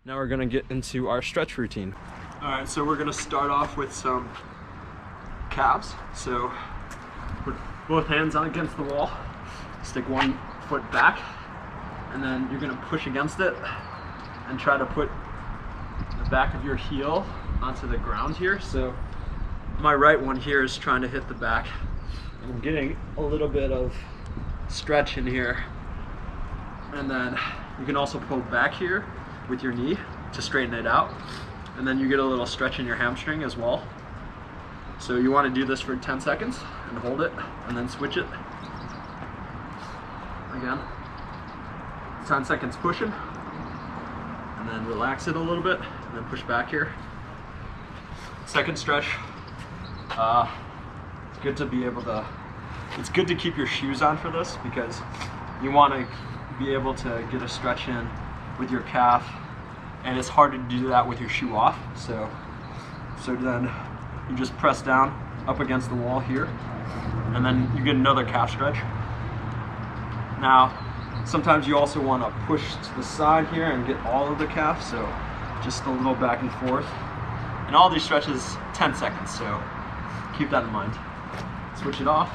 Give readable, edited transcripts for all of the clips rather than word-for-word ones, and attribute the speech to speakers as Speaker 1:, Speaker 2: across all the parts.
Speaker 1: Now we're gonna get into our stretch routine. All right, so we're gonna start off with some calves. So put both hands on against the wall, stick one foot back, and then you're gonna push against it and try to put the back of your heel onto the ground here. So my right one here is trying to hit the back. And I'm getting a little bit of stretch in here. And then you can also pull back here with your knee to straighten it out. And then you get a little stretch in your hamstring as well. So you want to do this for 10 seconds and hold it and then switch it. Again. 10 seconds pushing. And then relax it a little bit and then push back here. Second stretch. It's good to be able to, it's good to keep your shoes on for this because you want to be able to get a stretch in with your calf, and it's hard to do that with your shoe off. So then you just press down up against the wall here, and then you get another calf stretch. Now, sometimes you also want to push to the side here and get all of the calf, so just a little back and forth. And all these stretches, 10 seconds, so keep that in mind. Switch it off.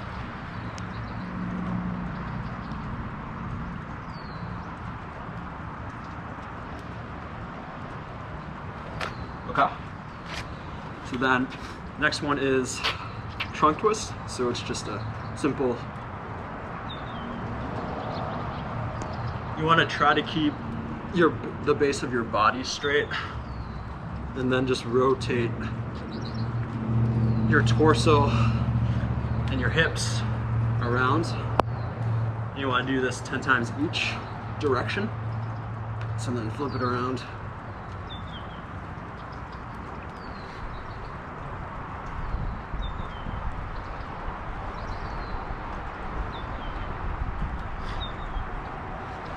Speaker 1: Okay. So then, next one is trunk twist. So it's just a simple, you want to try to keep the base of your body straight, and then just rotate your torso and your hips around. You want to do this 10 times each direction. So then flip it around.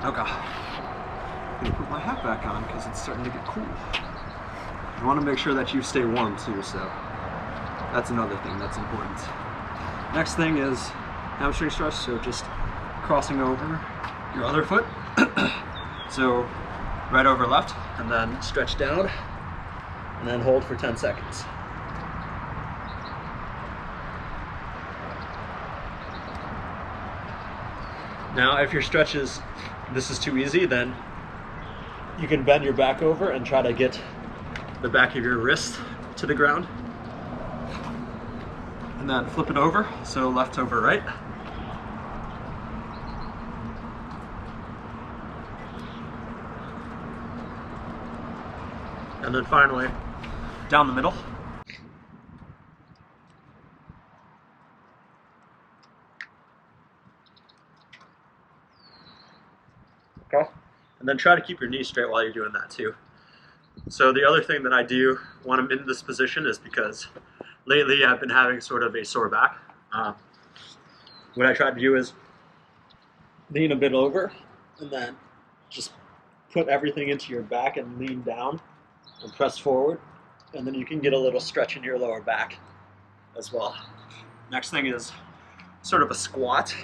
Speaker 1: Okay, I'm gonna put my hat back on because it's starting to get cool. You want to make sure that you stay warm too, so that's another thing that's important. Next thing is hamstring stretch, so just crossing over your other foot. So right over left, and then stretch down, and then hold for 10 seconds. Now, if your stretch is, this is too easy, then you can bend your back over and try to get the back of your wrist to the ground. And then flip it over, so left over right. And then finally, down the middle. Okay. And then try to keep your knees straight while you're doing that too. So the other thing that I do when I'm in this position is because lately I've been having sort of a sore back. What I try to do is lean a bit over and then just put everything into your back and lean down and press forward. And then you can get a little stretch in your lower back as well. Next thing is sort of a squat.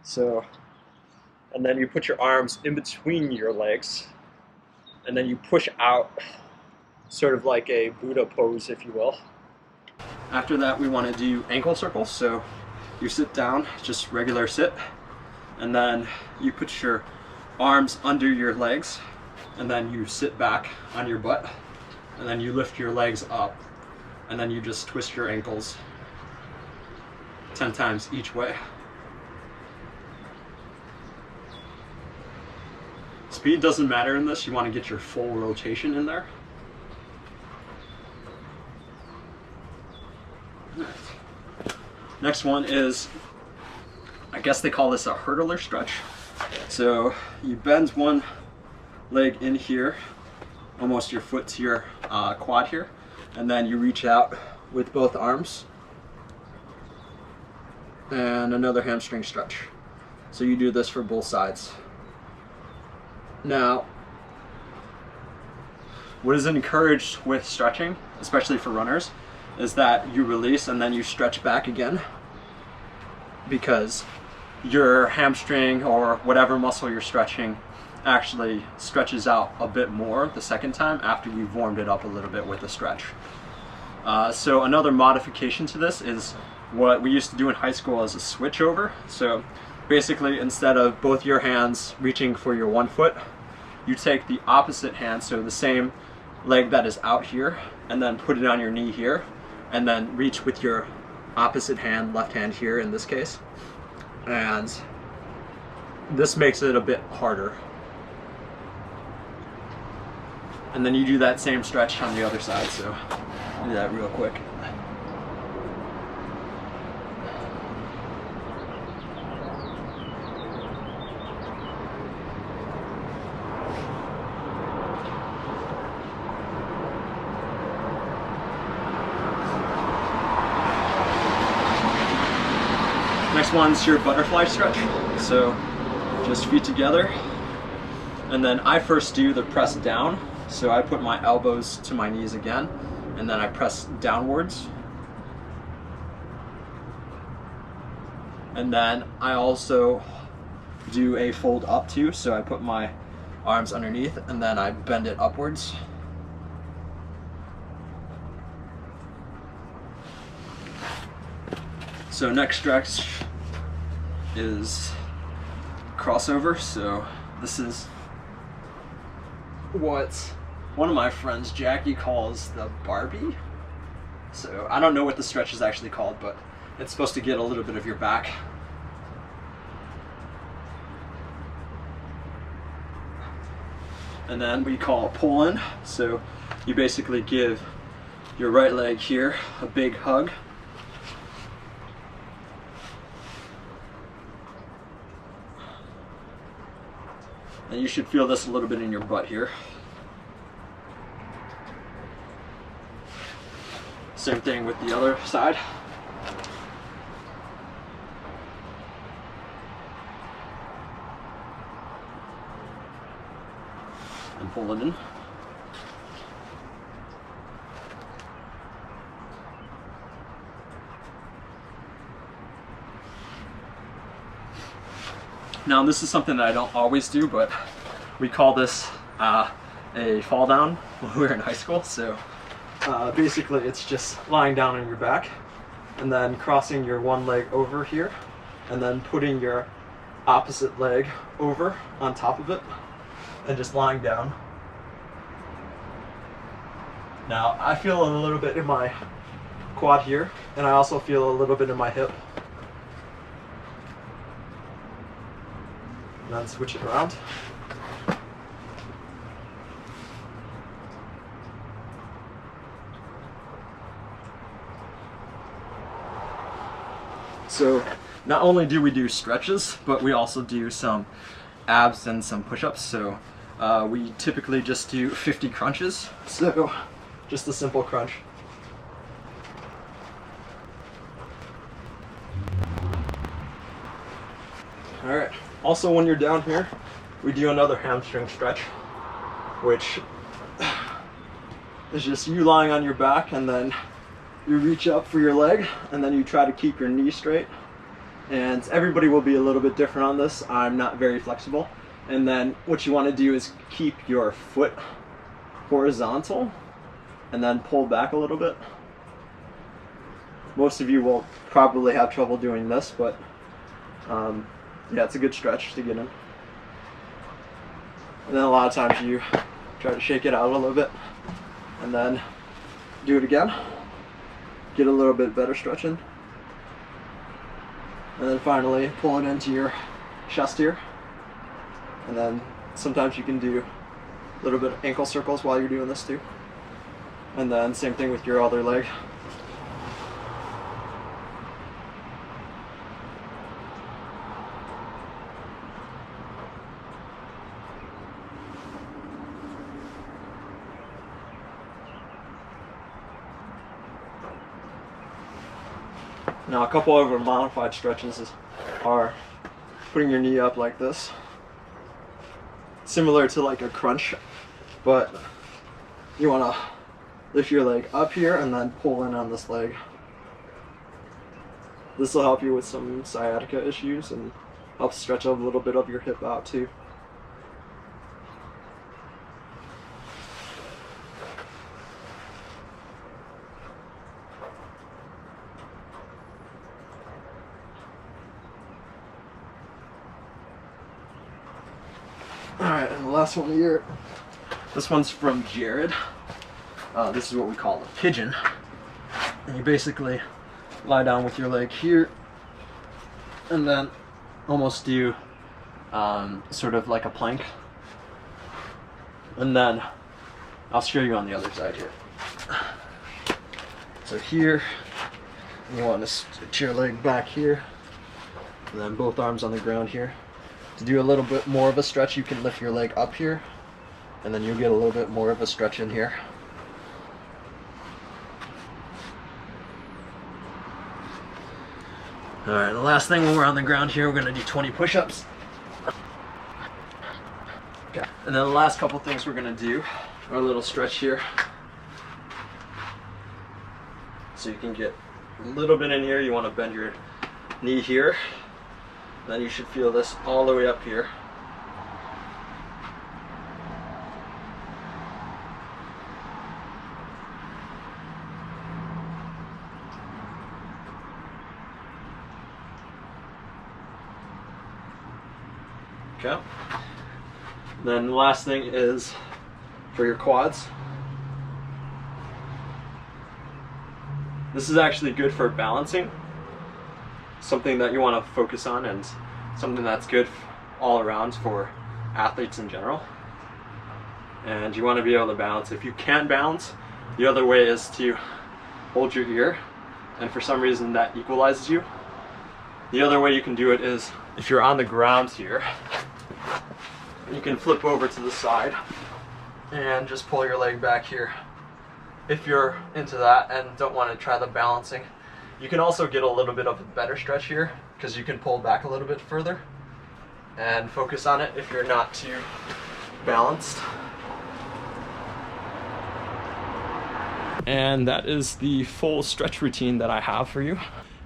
Speaker 1: So, and then you put your arms in between your legs and then you push out, sort of like a Buddha pose, if you will. After that, we want to do ankle circles. So you sit down, just regular sit, and then you put your arms under your legs, and then you sit back on your butt, and then you lift your legs up, and then you just twist your ankles 10 times each way. Speed doesn't matter in this. You want to get your full rotation in there. Next one is, I guess they call this a hurdler stretch. So you bend one leg in here, almost your foot to your quad here, and then you reach out with both arms, and another hamstring stretch. So you do this for both sides. Now, what is encouraged with stretching, especially for runners, is that you release and then you stretch back again, because your hamstring or whatever muscle you're stretching actually stretches out a bit more the second time after you've warmed it up a little bit with a stretch. So another modification to this is what we used to do in high school as a switch over. So basically, instead of both your hands reaching for your one foot, you take the opposite hand, so the same leg that is out here, and then put it on your knee here, and then reach with your opposite hand, left hand here in this case. And this makes it a bit harder. And then you do that same stretch on the other side, so do that real quick. Next one's your butterfly stretch. So just feet together. And then I first do the press down. So I put my elbows to my knees again, and then I press downwards. And then I also do a fold up too. So I put my arms underneath and then I bend it upwards. So next stretch is crossover. So this is what one of my friends, Jackie, calls the Barbie. So I don't know what the stretch is actually called, but it's supposed to get a little bit of your back. And then we call pull in. So you basically give your right leg here a big hug. And you should feel this a little bit in your butt here. Same thing with the other side. And pull it in. Now this is something that I don't always do, but we call this a fall down when we were in high school. So basically it's just lying down on your back and then crossing your one leg over here and then putting your opposite leg over on top of it and just lying down. Now I feel a little bit in my quad here, and I also feel a little bit in my hip. And then switch it around. So not only do we do stretches, but we also do some abs and some push-ups. So we typically just do 50 crunches. So just a simple crunch. All right. Also, when you're down here, we do another hamstring stretch, which is just you lying on your back and then you reach up for your leg and then you try to keep your knee straight. And everybody will be a little bit different on this. I'm not very flexible. And then what you want to do is keep your foot horizontal and then pull back a little bit. Most of you will probably have trouble doing this, but yeah, it's a good stretch to get in. And then a lot of times you try to shake it out a little bit and then do it again. Get a little bit better stretching. And then finally pull it into your chest here. And then sometimes you can do a little bit of ankle circles while you're doing this too. And then same thing with your other leg. Now a couple of our modified stretches are putting your knee up like this. Similar to like a crunch, but you want to lift your leg up here and then pull in on this leg. This will help you with some sciatica issues and help stretch a little bit of your hip out too. right, and the last one here. This one's from Jared. This is what we call a pigeon. And you basically lie down with your leg here, and then almost do sort of like a plank. And then I'll show you on the other side here. So here, you want to stretch your leg back here, and then both arms on the ground here. To do a little bit more of a stretch, you can lift your leg up here, and then you'll get a little bit more of a stretch in here. Alright, the last thing when we're on the ground here, we're going to do 20 push-ups. Okay. And then the last couple things we're going to do are a little stretch here. So you can get a little bit in here. You want to bend your knee here. Then you should feel this all the way up here. Okay. Then the last thing is for your quads. This is actually good for balancing, something that you want to focus on, and something that's good all around for athletes in general. And you want to be able to balance. If you can't balance, the other way is to hold your ear, and for some reason that equalizes you. The other way you can do it is if you're on the ground here, you can flip over to the side and just pull your leg back here. If you're into that and don't want to try the balancing, you can also get a little bit of a better stretch here, because you can pull back a little bit further and focus on it if you're not too balanced. And that is the full stretch routine that I have for you.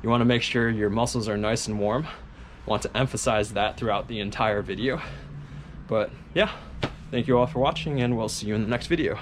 Speaker 1: You want to make sure your muscles are nice and warm. I want to emphasize that throughout the entire video. But yeah, thank you all for watching, and we'll see you in the next video.